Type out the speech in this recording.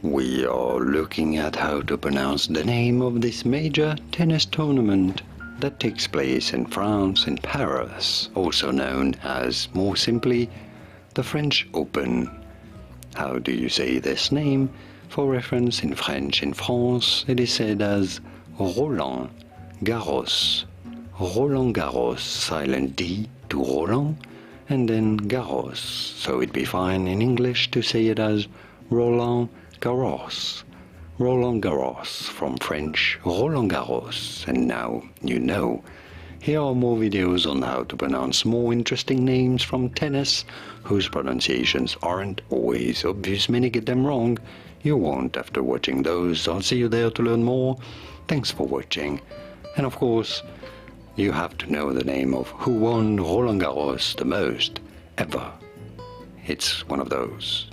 we are looking at how to pronounce the name of this major tennis tournament that takes place in France in Paris, also known as, more simply, the French Open. How do you say this name? For reference, in French in France, it is said as Roland Garros. Roland Garros, silent D to Roland, and then Garros. So it'd be fine in English to say it as Roland Garros. Roland Garros, from French Roland Garros. And now you know. Here are more videos on how to pronounce more interesting names from tennis, whose pronunciations aren't always obvious. Many get them wrong. You won't after watching those. I'll see you there to learn more. Thanks for watching. And of course, you have to know the name of who won Roland Garros the most ever. It's one of those.